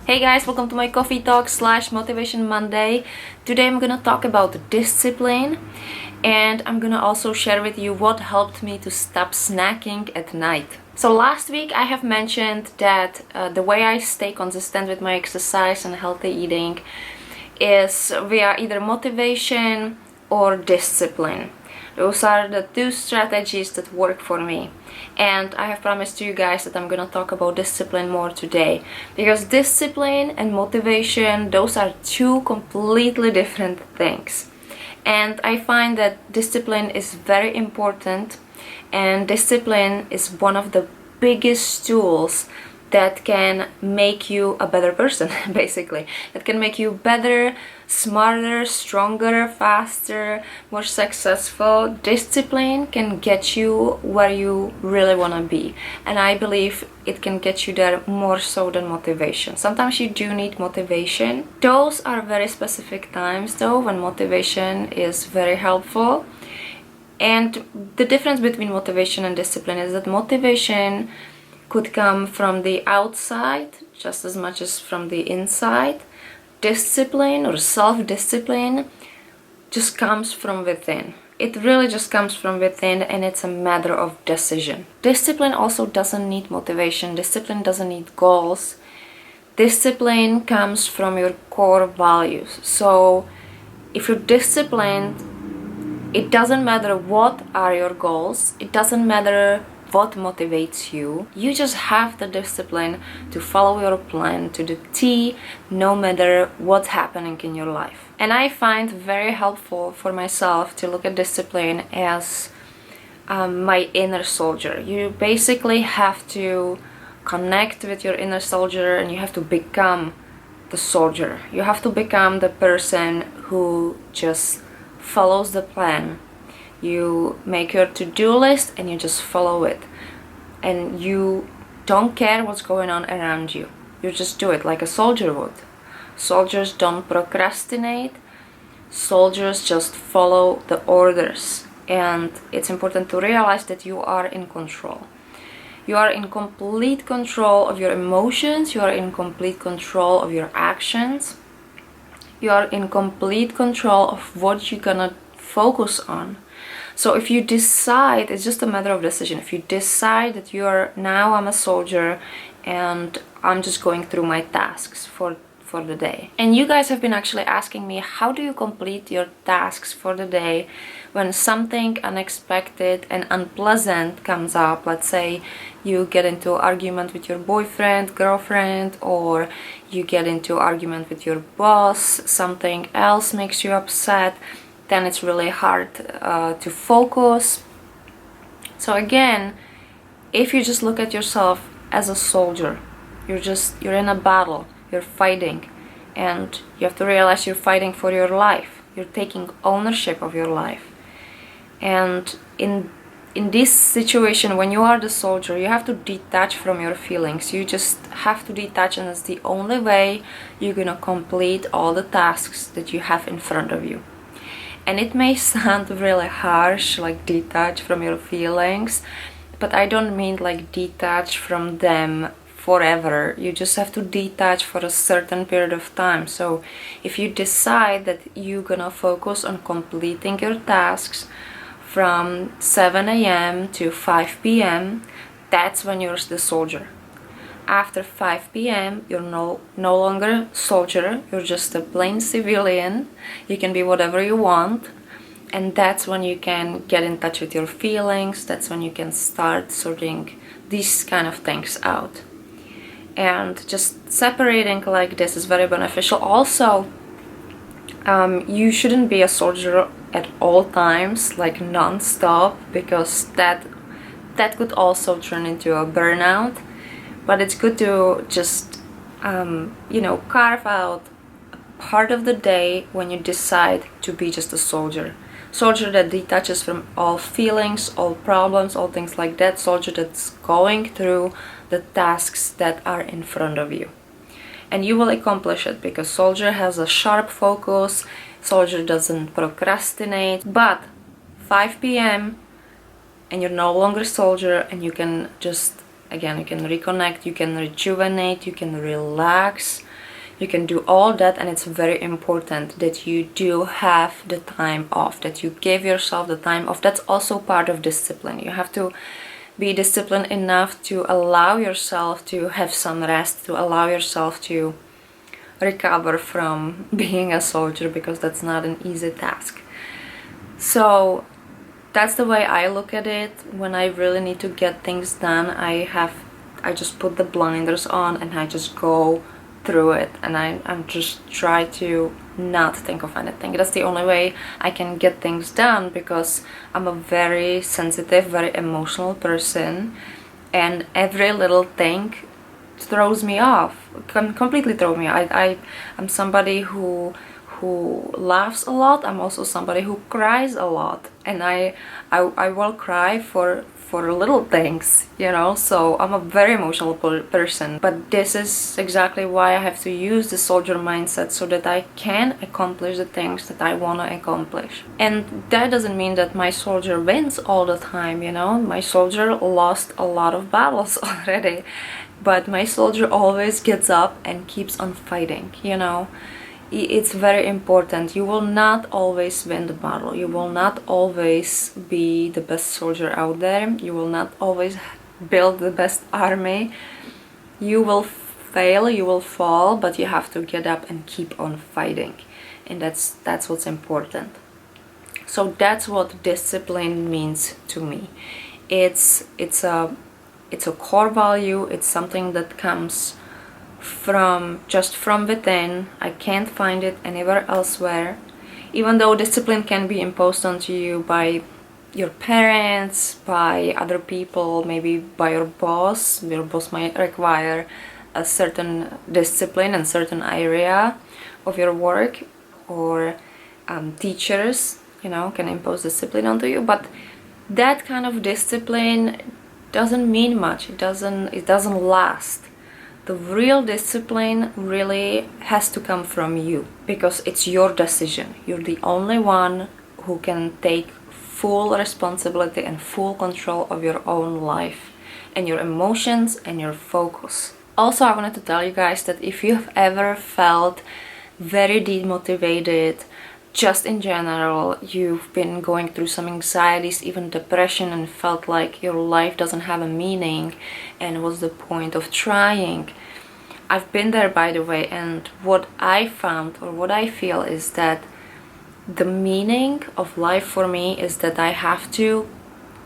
Hey guys, welcome to my coffee talk / motivation Monday. Today I'm gonna talk about discipline, and I'm gonna also share with you what helped me to stop snacking at night. So last week I have mentioned that the way I stay consistent with my exercise and healthy eating is via either motivation or discipline. Those are the two strategies that work for me. And I have promised to you guys that I'm gonna talk about discipline more today, because discipline and motivation, those are two completely different things. And I find that discipline is very important, and discipline is one of the biggest tools that can make you a better person, basically. That can make you better, smarter, stronger, faster, more successful. Discipline can get you where you really want to be. And I believe it can get you there more so than motivation. Sometimes you do need motivation. Those are very specific times though, when motivation is very helpful. And the difference between motivation and discipline is that motivation could come from the outside just as much as from the inside. Discipline or self-discipline just comes from within. It really just comes from within, and it's a matter of decision. Discipline also doesn't need motivation. Discipline doesn't need goals. Discipline comes from your core values. So if you're disciplined, it doesn't matter what are your goals. It doesn't matter what motivates you. You just have the discipline to follow your plan to the T, no matter what's happening in your life. And I find very helpful for myself to look at discipline as my inner soldier. You basically have to connect with your inner soldier, and you have to become the soldier. You have to become the person who just follows the plan. You make your to-do list and you just follow it, and you don't care what's going on around you. You just do it like a soldier would. Soldiers don't procrastinate. Soldiers just follow the orders. And it's important to realize that you are in control. You are in complete control of your emotions. You are in complete control of your actions. You are in complete control of what you're gonna focus on. So if you decide, it's just a matter of decision. If you decide that I'm a soldier and I'm just going through my tasks for the day. And you guys have been actually asking me, how do you complete your tasks for the day when something unexpected and unpleasant comes up? Let's say you get into an argument with your boyfriend, girlfriend, or you get into an argument with your boss, something else makes you upset. Then it's really hard to focus. So again, if you just look at yourself as a soldier, you're in a battle, you're fighting, and you have to realize you're fighting for your life. You're taking ownership of your life. And in this situation, when you are the soldier, you have to detach from your feelings. You just have to detach, and it's the only way you're gonna complete all the tasks that you have in front of you. And it may sound really harsh, like detach from your feelings, but I don't mean like detach from them forever. You just have to detach for a certain period of time. So if you decide that you're gonna focus on completing your tasks from 7 a.m. to 5 p.m., that's when you're the soldier. After 5 p.m. you're no longer soldier, you're just a plain civilian. You can be whatever you want, and that's when you can get in touch with your feelings. That's when you can start sorting these kind of things out. And just separating like this is very beneficial. Also, you shouldn't be a soldier at all times, like non-stop, because that could also turn into a burnout. But it's good to just, carve out a part of the day when you decide to be just a soldier. Soldier that detaches from all feelings, all problems, all things like that. Soldier that's going through the tasks that are in front of you. And you will accomplish it, because soldier has a sharp focus. Soldier doesn't procrastinate. But 5 p.m. and you're no longer soldier, and you can just, again, you can reconnect, you can rejuvenate, you can relax, You can do all that, and it's very important that you do have the time off, that you give yourself the time off. That's also part of discipline. You have to be disciplined enough to allow yourself to have some rest, to allow yourself to recover from being a soldier, because that's not an easy task. So that's the way I look at it. When I really need to get things done, I just put the blinders on and I just go through it, and I'm just try to not think of anything. That's the only way I can get things done, because I'm a very sensitive, very emotional person, and every little thing throws me off, completely throws me off. I'm somebody who laughs a lot. I'm also somebody who cries a lot, and I will cry for little things, you know. So I'm a very emotional person, but this is exactly why I have to use the soldier mindset, so that I can accomplish the things that I want to accomplish. And that doesn't mean that my soldier wins all the time, you know. My soldier lost a lot of battles already, but my soldier always gets up and keeps on fighting, you know. It's very important. You will not always win the battle. You will not always be the best soldier out there. You will not always build the best army. You will fail, you will fall, but you have to get up and keep on fighting. And that's what's important. So that's what discipline means to me. It's a core value. It's something that comes just from within. I can't find it anywhere elsewhere. Even though discipline can be imposed onto you by your parents, by other people, maybe by your boss. Your boss might require a certain discipline in certain area of your work, or teachers, you know, can impose discipline onto you. But that kind of discipline doesn't mean much. It doesn't last. The real discipline really has to come from you, because it's your decision. You're the only one who can take full responsibility and full control of your own life and your emotions and your focus. Also, I wanted to tell you guys that if you've ever felt very demotivated, just in general, you've been going through some anxieties, even depression, and felt like your life doesn't have a meaning, and what's the point of trying? I've been there, by the way, and what I found, or what I feel, is that the meaning of life for me is that I have to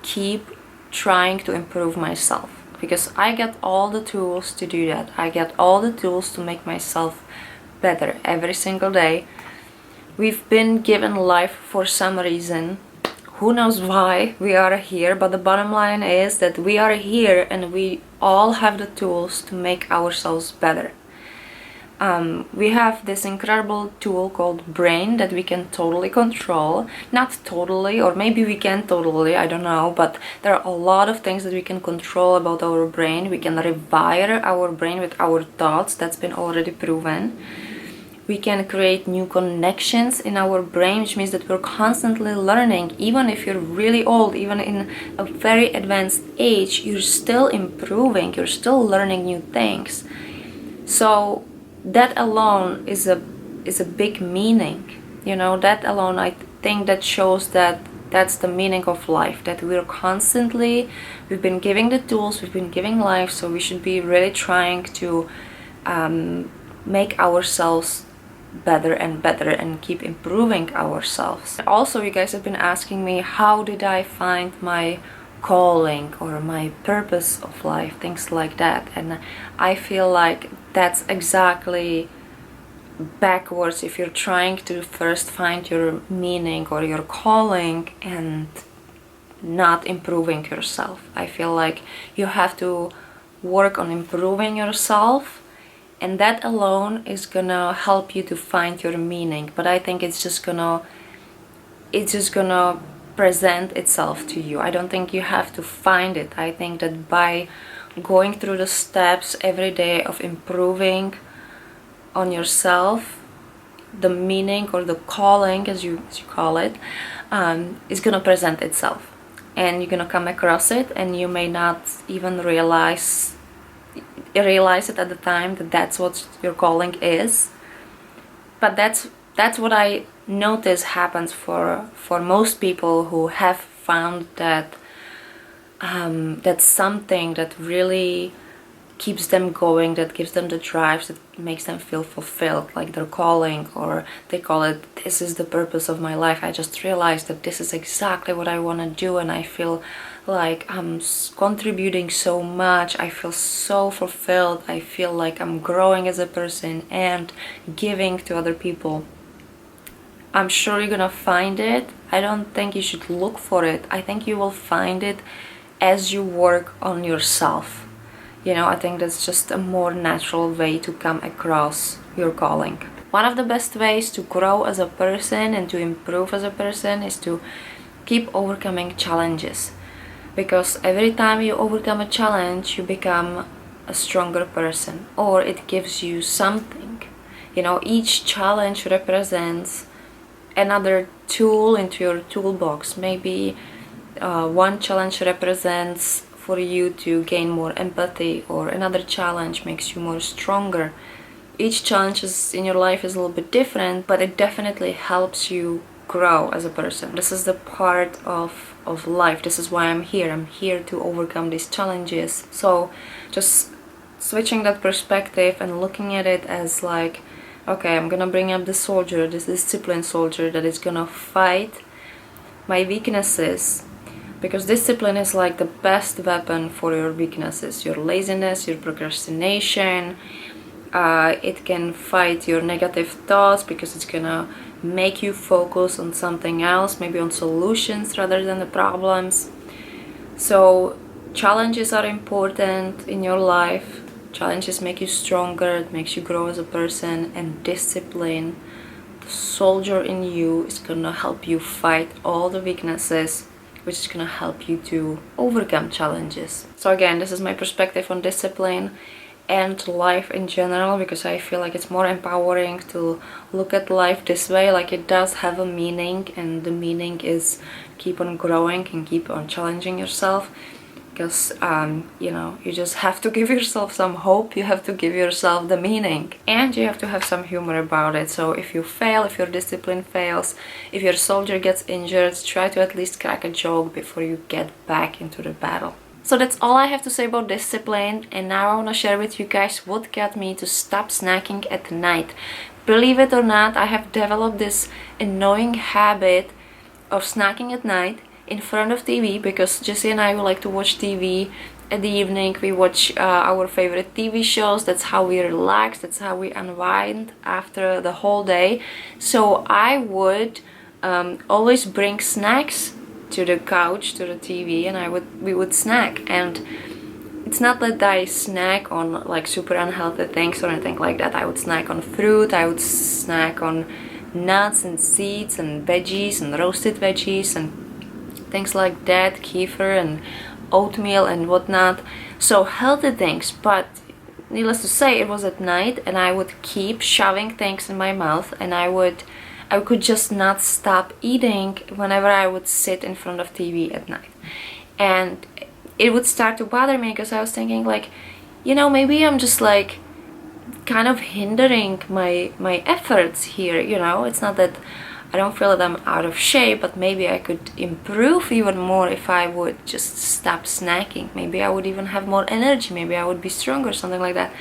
keep trying to improve myself, because I get all the tools to do that. I get all the tools to make myself better every single day. We've been given life for some reason. Who knows why we are here, but the bottom line is that we are here and we all have the tools to make ourselves better. We have this incredible tool called brain that we can totally control. Not totally, or maybe we can totally, I don't know, but there are a lot of things that we can control about our brain. We can rewire our brain with our thoughts. That's been already proven. We can create new connections in our brain, which means that we're constantly learning. Even if you're really old, even in a very advanced age, you're still improving, you're still learning new things. So that alone is a big meaning, you know. That alone, I think, that shows that that's the meaning of life, that we're constantly, we've been giving the tools, we've been giving life, so we should be really trying to make ourselves better and better and keep improving ourselves. Also, you guys have been asking me, how did I find my calling or my purpose of life, things like that, and I feel like that's exactly backwards. If you're trying to first find your meaning or your calling and not improving yourself, I feel like you have to work on improving yourself, and that alone is gonna help you to find your meaning. But I think it's just gonna present itself to you. I don't think you have to find it. I think that by going through the steps every day of improving on yourself, the meaning or the calling, as you call it, is gonna present itself, and you're gonna come across it, and you may not even realize realize it at the time that that's what your calling is. But that's what I notice happens for most people who have found that that's something that really keeps them going, that gives them the drive, that makes them feel fulfilled, like their calling, or they call it, this is the purpose of my life. I just realized that this is exactly what I want to do, and I feel like I'm contributing so much. I feel so fulfilled. I feel like I'm growing as a person and giving to other people. I'm sure you're gonna find it. I don't think you should look for it. I think you will find it as you work on yourself. You know, I think that's just a more natural way to come across your calling. One of the best ways to grow as a person and to improve as a person is to keep overcoming challenges. Because every time you overcome a challenge, you become a stronger person, or it gives you something. You know, each challenge represents another tool into your toolbox. Maybe one challenge represents for you to gain more empathy, or another challenge makes you more stronger. Each challenge in your life is a little bit different, but it definitely helps you grow as a person. This is the part of life. This is why I'm here. I'm here to overcome these challenges. So just switching that perspective and looking at it as like, okay, I'm gonna bring up the soldier, this disciplined soldier that is gonna fight my weaknesses. Because discipline is like the best weapon for your weaknesses, your laziness, your procrastination. It can fight your negative thoughts because it's gonna make you focus on something else, maybe on solutions rather than the problems. So challenges are important in your life. Challenges make you stronger, it makes you grow as a person, and discipline, the soldier in you, is gonna help you fight all the weaknesses, which is gonna help you to overcome challenges. So again, this is my perspective on discipline and life in general, because I feel like it's more empowering to look at life this way, like it does have a meaning, and the meaning is keep on growing and keep on challenging yourself. Because you know, you just have to give yourself some hope, you have to give yourself the meaning, and you have to have some humor about it. So if you fail, if your discipline fails, if your soldier gets injured, try to at least crack a joke before you get back into the battle. So that's all I have to say about discipline, and now I want to share with you guys what got me to stop snacking at night. Believe it or not, I have developed this annoying habit of snacking at night in front of TV, because Jessie and I would like to watch TV at the evening. We watch our favorite TV shows. That's how we relax, that's how we unwind after the whole day. So I would always bring snacks to the couch, to the TV, and we would snack. And it's not that I snack on like super unhealthy things or anything like that. I would snack on fruit, I would snack on nuts and seeds and veggies and roasted veggies and things like that, kefir and oatmeal and whatnot. So healthy things, but needless to say, it was at night, and I would keep shoving things in my mouth, and I could just not stop eating whenever I would sit in front of TV at night. And it would start to bother me, because I was thinking like, you know, maybe I'm just like kind of hindering my efforts here, you know. It's not that I don't feel that I'm out of shape, but maybe I could improve even more if I would just stop snacking. Maybe I would even have more energy, maybe I would be stronger, something like that.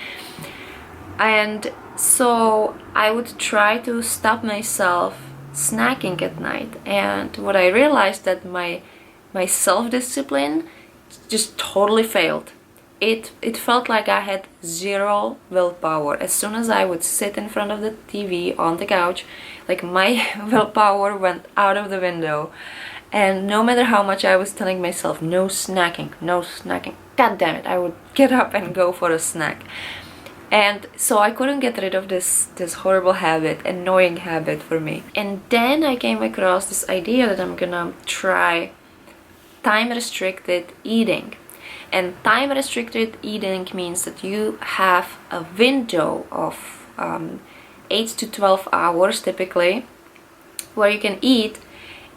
And so I would try to stop myself snacking at night, and what I realized that my self-discipline just totally failed. It felt like I had zero willpower. As soon as I would sit in front of the TV on the couch, like my willpower went out of the window. And no matter how much I was telling myself, no snacking, no snacking, god damn it, I would get up and go for a snack. And so I couldn't get rid of this horrible habit, annoying habit for me. And then I came across this idea that I'm gonna try time-restricted eating. And time-restricted eating means that you have a window of 8 to 12 hours typically, where you can eat,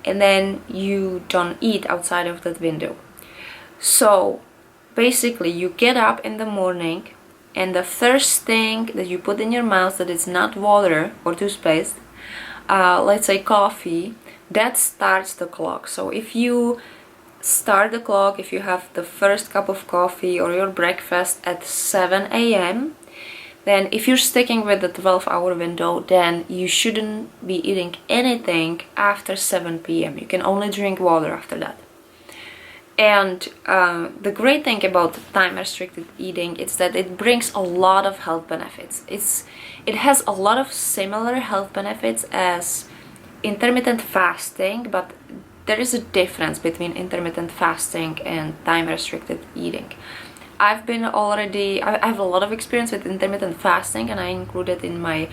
and then you don't eat outside of that window. So basically you get up in the morning and the first thing that you put in your mouth that is not water or toothpaste, let's say coffee, that starts the clock. So if you start the clock, if you have the first cup of coffee or your breakfast at 7 a.m., then if you're sticking with the 12-hour window, then you shouldn't be eating anything after 7 p.m. You can only drink water after that. And the great thing about time-restricted eating is that it brings a lot of health benefits. It has a lot of similar health benefits as intermittent fasting, but there is a difference between intermittent fasting and time-restricted eating. I have a lot of experience with intermittent fasting, and I include it in my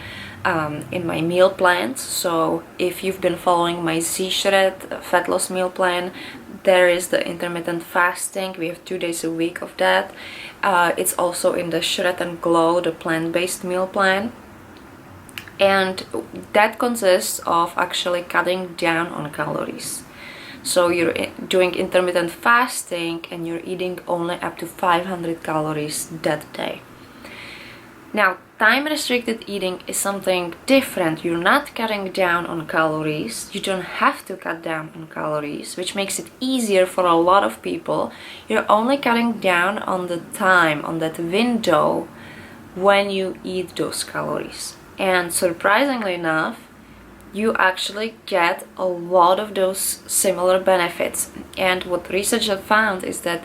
meal plans. So if you've been following my Z-Shred fat loss meal plan, there is the intermittent fasting. We have 2 days a week of that. It's also in the Shred and Glow, the plant-based meal plan. And that consists of actually cutting down on calories. So you're doing intermittent fasting and you're eating only up to 500 calories that day. Now, time-restricted eating is something different. You're not cutting down on calories. You don't have to cut down on calories, which makes it easier for a lot of people. You're only cutting down on the time, on that window when you eat those calories. And surprisingly enough, you actually get a lot of those similar benefits. And what research have found is that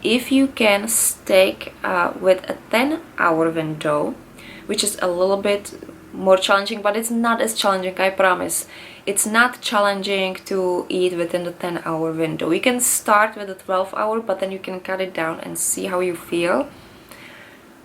if you can stick with a 10-hour window, which is a little bit more challenging, but it's not as challenging, I promise. It's not challenging to eat within the 10-hour window. You can start with a 12-hour, but then you can cut it down and see how you feel.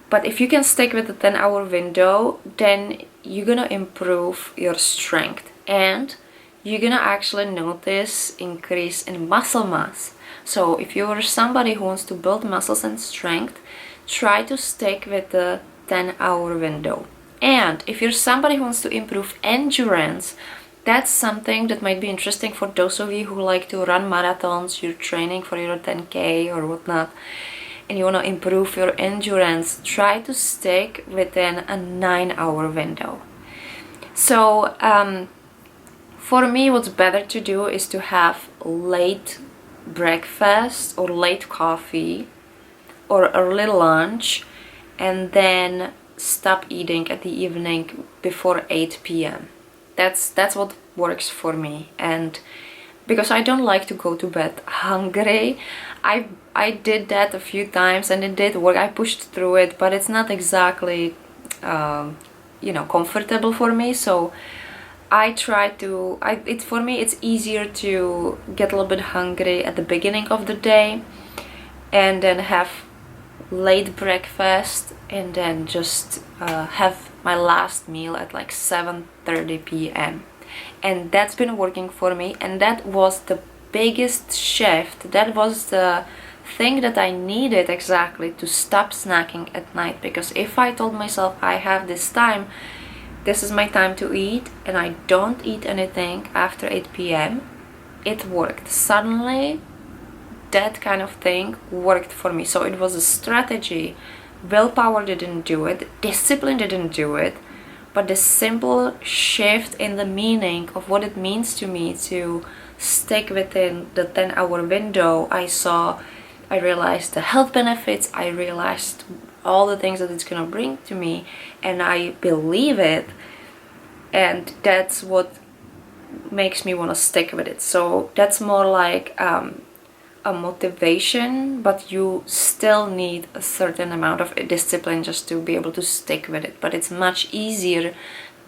But if you can stick with the 10-hour window, then you're gonna improve your strength and you're gonna actually notice increase in muscle mass. So if you're somebody who wants to build muscles and strength, try to stick with the 10-hour window. And if you're somebody who wants to improve endurance, that's something that might be interesting for those of you who like to run marathons, you're training for your 10K or whatnot, and you want to improve your endurance, try to stick within a 9-hour window. So for me, what's better to do is to have late breakfast or late coffee or early lunch and then stop eating at the evening before 8 p.m. That's what works for me. And because I don't like to go to bed hungry, I did that a few times and it did work. I pushed through it, but it's not exactly comfortable for me. So I try to for me it's easier to get a little bit hungry at the beginning of the day and then have late breakfast and then just have my last meal at like 7:30 p.m. and that's been working for me. And that was the biggest shift. That was the thing that I needed exactly to stop snacking at night, because if I told myself I have this time, this is my time to eat, and I don't eat anything after 8 p.m., it worked. Suddenly that kind of thing worked for me. So it was a strategy. Willpower didn't do it, discipline didn't do it, but the simple shift in the meaning of what it means to me to stick within the 10-hour window, I realized the health benefits, I realized all the things that it's gonna bring to me, and I believe it, and that's what makes me want to stick with it. So that's more like a motivation, but you still need a certain amount of discipline just to be able to stick with it. But it's much easier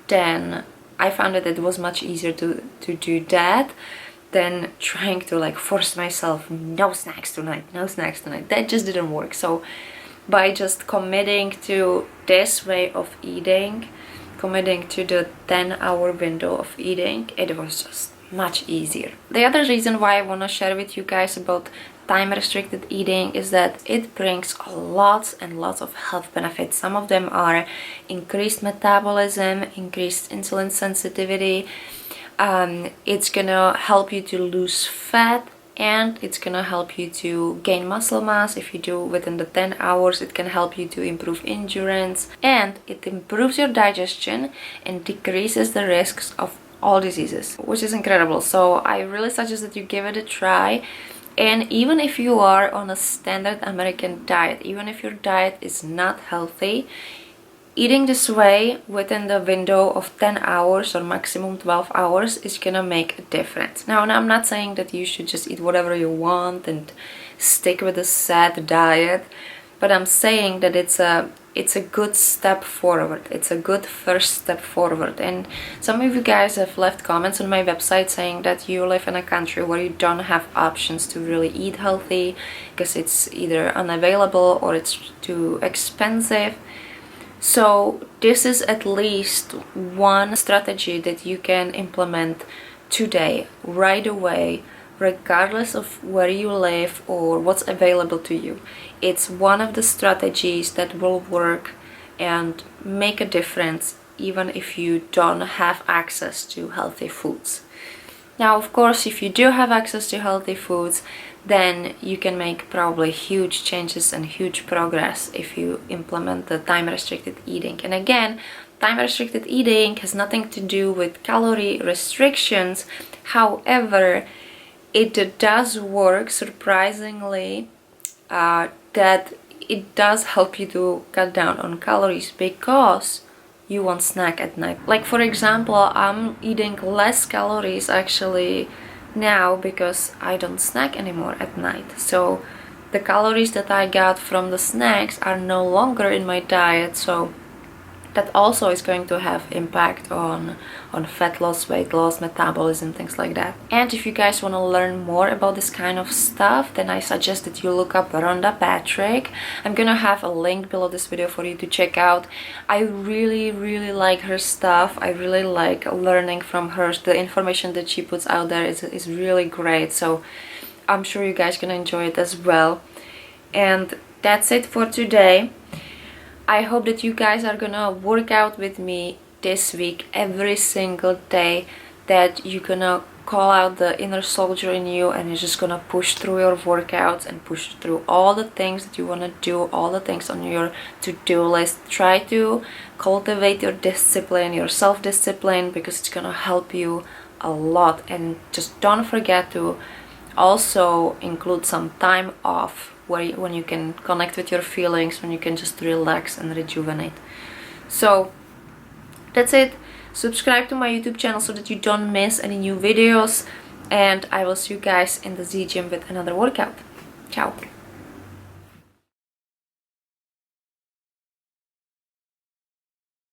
than, I found that it was much easier to do that than trying to like force myself, no snacks tonight. That just didn't work. So by just committing to this way of eating, committing to the 10-hour window of eating, it was just much easier. The other reason why I want to share with you guys about time-restricted eating is that it brings lots and lots of health benefits. Some of them are increased metabolism, increased insulin sensitivity. It's gonna help you to lose fat and it's gonna help you to gain muscle mass. If you do within the 10 hours, it can help you to improve endurance, and it improves your digestion and decreases the risks of all diseases, which is incredible. So I really suggest that you give it a try. And even if you are on a standard American diet, even if your diet is not healthy, eating this way within the window of 10 hours or maximum 12 hours is gonna make a difference. Now, I'm not saying that you should just eat whatever you want and stick with a sad diet, but I'm saying that it's a good step forward. It's a good first step forward. And some of you guys have left comments on my website saying that you live in a country where you don't have options to really eat healthy because it's either unavailable or it's too expensive. So this is at least one strategy that you can implement today, right away, regardless of where you live or what's available to you. It's one of the strategies that will work and make a difference even if you don't have access to healthy foods. Now, of course, if you do have access to healthy foods, then you can make probably huge changes and huge progress if you implement the time-restricted eating. And again, time-restricted eating has nothing to do with calorie restrictions. However, it does work surprisingly, that it does help you to cut down on calories because you won't snack at night. Like, for example, I'm eating less calories actually now because I don't snack anymore at night. So the calories that I got from the snacks are no longer in my diet, so that also is going to have impact on fat loss, weight loss, metabolism, things like that. And if you guys want to learn more about this kind of stuff, then I suggest that you look up Rhonda Patrick. I'm gonna have a link below this video for you to check out. I really like her stuff. I really like learning from her. The information that she puts out there is really great, so I'm sure you guys gonna enjoy it as well. And that's it for today. I hope that you guys are gonna work out with me this week every single day, that you're gonna call out the inner soldier in you and you're just gonna push through your workouts and push through all the things that you want to do, all the things on your to-do list. Try to cultivate your discipline, your self-discipline, because it's gonna help you a lot. And just don't forget to also include some time off when you can connect with your feelings, when you can just relax and rejuvenate. So that's it. Subscribe to my YouTube channel so that you don't miss any new videos, and I will see you guys in the Z gym with another workout. Ciao.